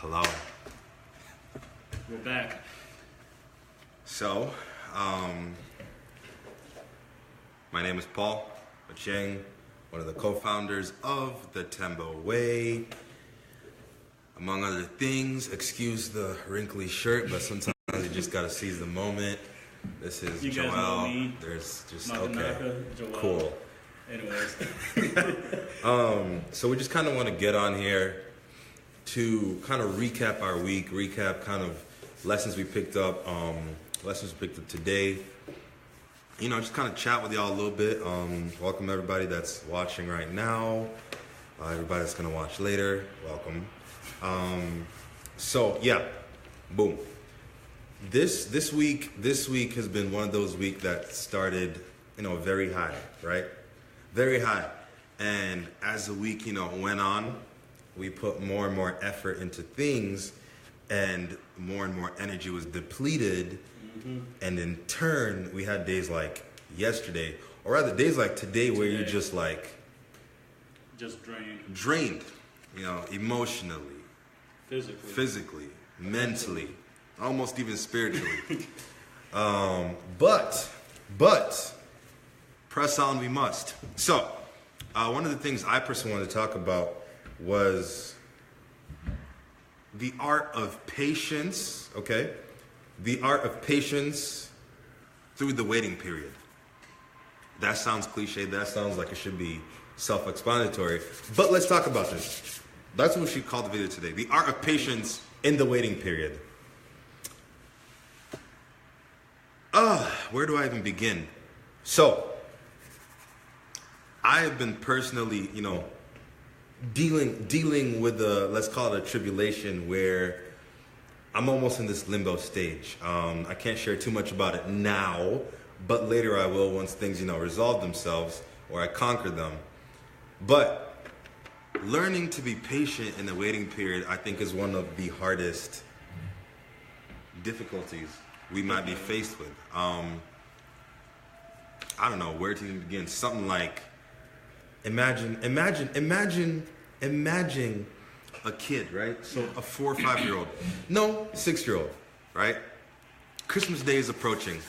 Hello. We're back. So, my name is Paul Cheng, one of the co-founders of The Temboway. Among other things, excuse the wrinkly shirt, but sometimes you just gotta seize the moment. This is You Joel. guys know me. There's just Makanaka, Joel. cool. Anyways. So we just kind of want to get on here to kind of recap our week, recap kind of lessons we picked up today. You know, just kind of chat with y'all a little bit. Welcome everybody that's watching right now. Everybody that's gonna watch later, welcome. So yeah, boom. This week has been one of those weeks that started, very high, right? Very high. And as the week, went on, we put more and more effort into things, and more energy was depleted. Mm-hmm. And in turn, we had days like yesterday, or rather days like today, where you're just like... Just drained. Drained, emotionally. Physically. Mentally. Almost even spiritually. But press on we must. So, one of the things I personally wanted to talk about was the art of patience, okay? The art of patience through the waiting period. That sounds cliche. That sounds like it should be self-explanatory. But let's talk about this. That's what we should call the video today. The art of patience in the waiting period. Where do I even begin? So, I have been personally, dealing with let's call it a tribulation where I'm almost in this limbo stage. I can't share too much about it now, but later I will once things, resolve themselves or I conquer them. But learning to be patient in the waiting period, I think, is one of the hardest difficulties we might be faced with. I don't know where to even begin. Something like, imagine a kid, right? So a 4 or 5 year old, no, 6-year-old, right? Christmas Day is approaching,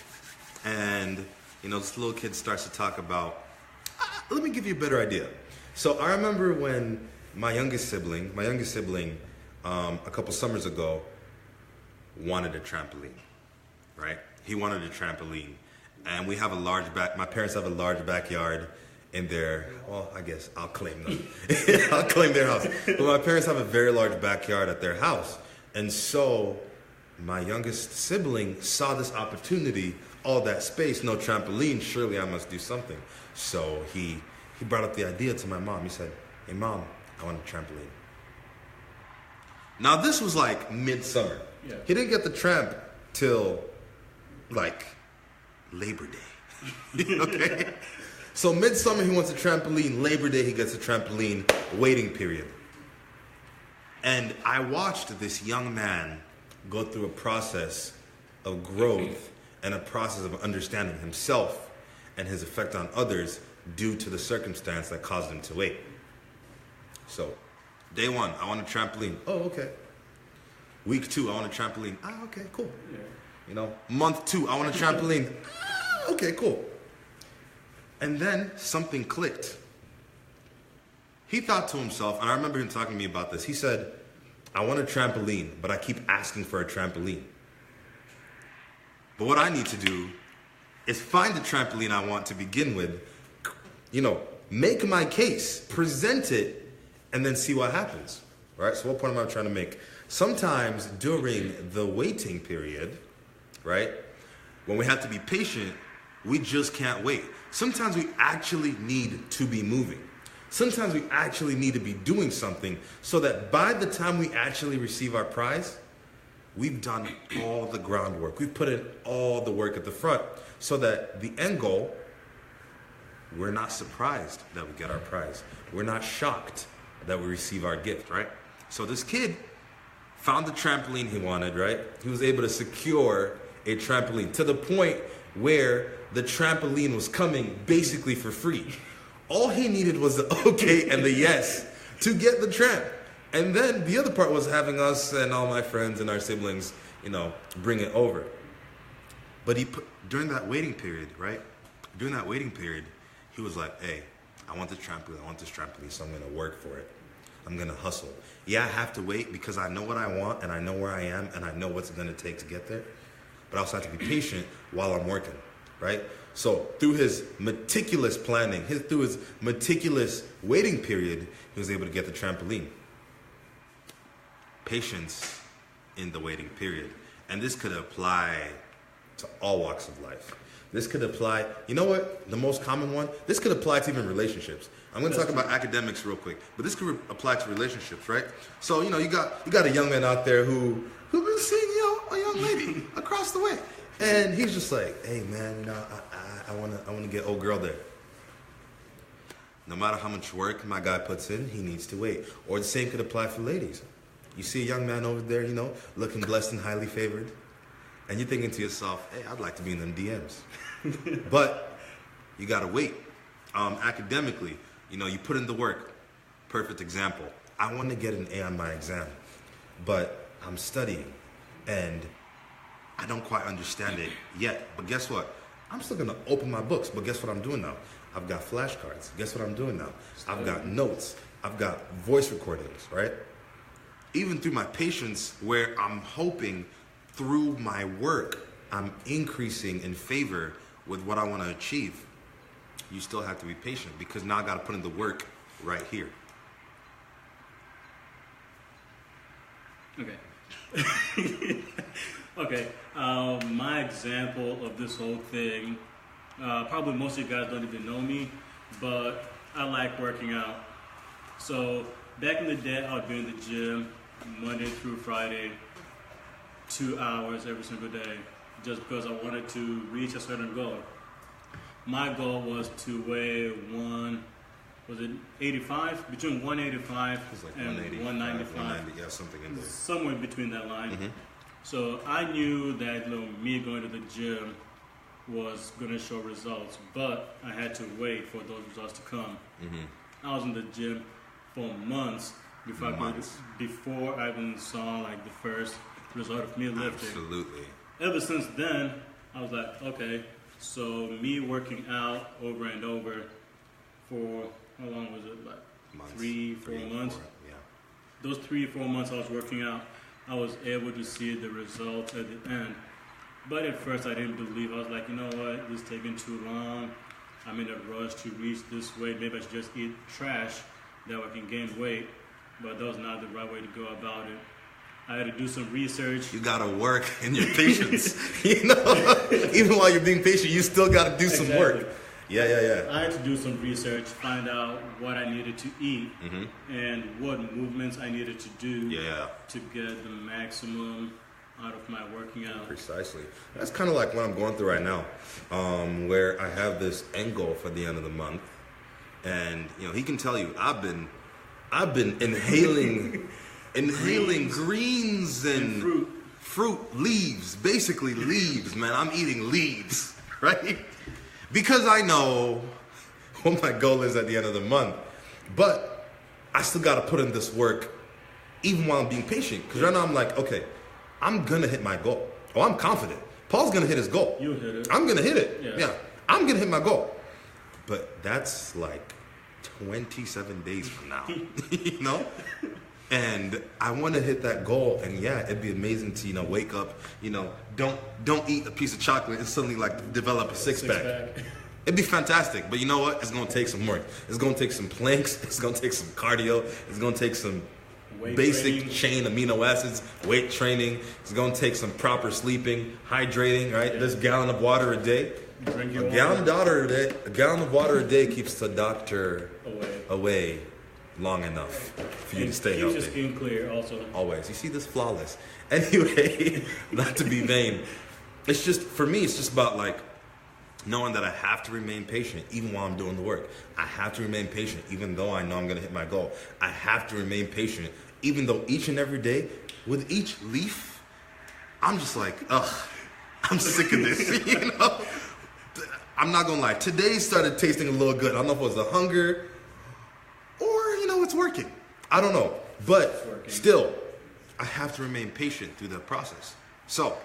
and this little kid starts to talk about. Let me give you a better idea. So I remember when my youngest sibling, a couple summers ago, wanted a trampoline, right? He wanted a trampoline, and we have a large my parents have a large backyard in their, well, I guess I'll claim them. I'll claim their house. But my parents have a very large backyard at their house. And so my youngest sibling saw this opportunity, all that space, no trampoline, surely I must do something. So he brought up the idea to my mom. He said, "Hey mom, I want a trampoline." Now this was like midsummer. Yeah. He didn't get the tramp till like Labor Day. Okay? So midsummer he wants a trampoline, Labor Day he gets a trampoline, waiting period. And I watched this young man go through a process of growth and a process of understanding himself and his effect on others due to the circumstance that caused him to wait. So, day 1, I want a trampoline. Oh, okay. Week 2, I want a trampoline. Okay, cool. Yeah. Month 2, I want a trampoline. Okay, cool. And then something clicked. He thought to himself, and I remember him talking to me about this. He said, "I want a trampoline, but I keep asking for a trampoline. But what I need to do is find the trampoline I want to begin with, make my case, present it, and then see what happens." Right? So what point am I trying to make? Sometimes during the waiting period, right, when we have to be patient, we just can't wait. Sometimes we actually need to be moving. Sometimes we actually need to be doing something so that by the time we actually receive our prize, we've done all the groundwork. We've put in all the work at the front so that the end goal, we're not surprised that we get our prize. We're not shocked that we receive our gift, right? So this kid found the trampoline he wanted, right? He was able to secure a trampoline to the point where the trampoline was coming basically for free. All he needed was the okay and the yes to get the tramp. And then the other part was having us and all my friends and our siblings, bring it over. But during that waiting period, right? During that waiting period, he was like, hey, I want this trampoline, so I'm going to work for it. I'm going to hustle. Yeah, I have to wait because I know what I want and I know where I am and I know what's going to take to get there. But I also have to be patient while I'm working, right? So through his meticulous planning, through his meticulous waiting period, he was able to get the trampoline. Patience in the waiting period. And this could apply to all walks of life. This could apply, you know what, the most common one? This could apply to even relationships. I'm going to talk about academics real quick, but this could apply to relationships, right? So, you got a young man out there who's been seeing a young lady across the way. And he's just like, hey man, I want to get old girl there. No matter how much work my guy puts in, he needs to wait. Or the same could apply for ladies. You see a young man over there, looking blessed and highly favored. And you're thinking to yourself, hey, I'd like to be in them DMs. But you got to wait. Academically, you put in the work. Perfect example. I want to get an A on my exam, but I'm studying and I don't quite understand it yet. But guess what? I'm still going to open my books. But guess what I'm doing now? I've got flashcards. Guess what I'm doing now? I've got notes. I've got voice recordings, right? Even through my patience, where I'm hoping through my work, I'm increasing in favor with what I want to achieve. You still have to be patient because now I got to put in the work right here. Okay. Okay. My example of this whole thing, probably most of you guys don't even know me, but I like working out. So back in the day, I would be in the gym Monday through Friday, 2 hours every single day, just because I wanted to reach a certain goal. My goal was to weigh 85? Between 185 like and 195. 190, yeah, something in there. Somewhere between that line. Mm-hmm. So I knew that me going to the gym was going to show results, but I had to wait for those results to come. Mm-hmm. I was in the gym for months before I even saw like the first result of me lifting. Absolutely. Ever since then, I was like, okay, so me working out over and over for, how long was it? Like months. 3-4 months? 4, yeah. Those 3-4 months I was working out, I was able to see the results at the end. But at first I didn't believe. I was like, you know what, this is taking too long. I'm in a rush to reach this weight. Maybe I should just eat trash that I can gain weight. But that was not the right way to go about it. I had to do some research. You gotta work in your patience. Even while you're being patient, you still gotta do some work. Yeah. I had to do some research, find out what I needed to eat, mm-hmm. and what movements I needed to do to get the maximum out of my working out. Precisely. That's kind of like what I'm going through right now, where I have this end goal for the end of the month, and he can tell you I've been inhaling greens and fruit, leaves, basically leaves, man. I'm eating leaves, right? Because I know what my goal is at the end of the month. But I still got to put in this work even while I'm being patient. Because right now I'm like, okay, I'm going to hit my goal. Oh, I'm confident. Paul's going to hit his goal. You'll hit it. I'm going to hit it. Yeah. I'm going to hit my goal. But that's like 27 days from now, And I want to hit that goal, and it'd be amazing to wake up, don't eat a piece of chocolate and suddenly like develop a six pack. It'd be fantastic, but you know what? It's gonna take some work. It's gonna take some planks. It's gonna take some cardio. It's gonna take some basic chain amino acids, weight training. It's gonna take some proper sleeping, hydrating. Right, this gallon of water a day. A gallon of water a day keeps the doctor away long enough for you to stay healthy. Keeps your skin clear also. Always. You see this flawless. Anyway, not to be vain. It's just, for me, it's just about like knowing that I have to remain patient even while I'm doing the work. I have to remain patient even though I know I'm going to hit my goal. I have to remain patient even though each and every day, with each leaf, I'm just like, ugh, I'm sick of this, I'm not going to lie. Today started tasting a little good. I don't know if it was the hunger or, it's working. I don't know. But still, I have to remain patient through the process. So,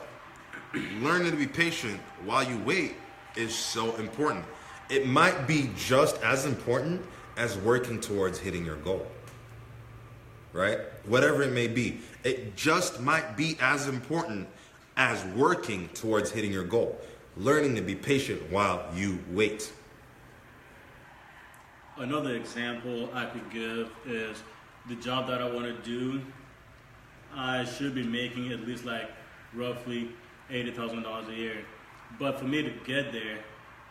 learning to be patient while you wait is so important. It might be just as important as working towards hitting your goal. Right? Whatever it may be. It just might be as important as working towards hitting your goal. Learning to be patient while you wait. Another example I could give is the job that I want to do. I should be making at least like roughly $80,000 a year. But for me to get there,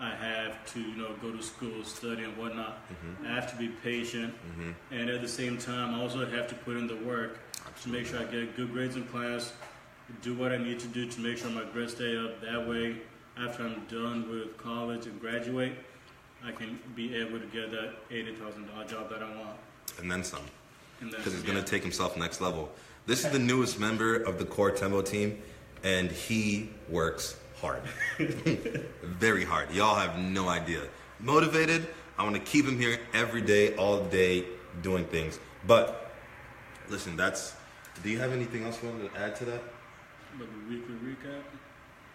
I have to, go to school, study, and whatnot. I have to be patient, and at the same time, I also have to put in the work to make sure I get good grades in class, do what I need to do to make sure my grades stay up. That way, after I'm done with college and graduate, I can be able to get that $80,000 job that I want. And then some. Because he's going to take himself next level. This is the newest member of the core Tembo team, and he works hard. Very hard. Y'all have no idea. Motivated. I want to keep him here every day, all day, doing things. But listen, do you have anything else you want to add to that? But the weekly recap?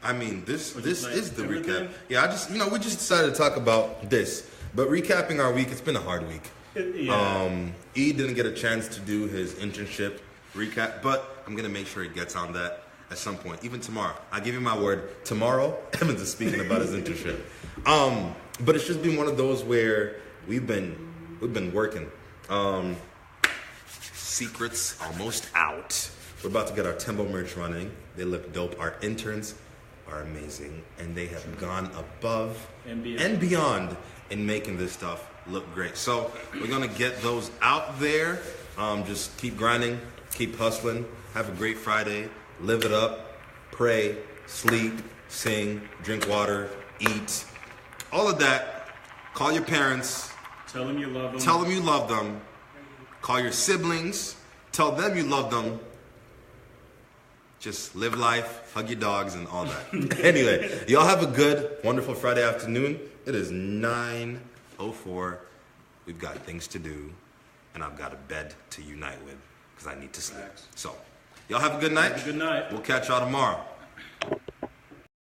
I mean, this like is the everything? recap. Yeah, we just decided to talk about this. But recapping our week, it's been a hard week. Yeah. E didn't get a chance to do his internship recap, but I'm going to make sure he gets on that at some point, even tomorrow. I give you my word. Tomorrow, Evans is speaking about his internship. But it's just been one of those where we've been working. Secrets almost out. We're about to get our Tembo merch running. They look dope. Our interns are amazing, and they have gone above and beyond in making this stuff look great. So we're gonna get those out there. Just keep grinding, keep hustling. Have a great Friday. Live it up. Pray, sleep, sing, drink water, eat, all of that. Call your parents. Tell them you love them. Tell them you love them. Call your siblings. Tell them you love them. Just live life, hug your dogs, and all that. Anyway, y'all have a good, wonderful Friday afternoon. It is 9:04. We've got things to do, and I've got a bed to unite with because I need to sleep. So, y'all have a good night. Have a good night. We'll catch y'all tomorrow.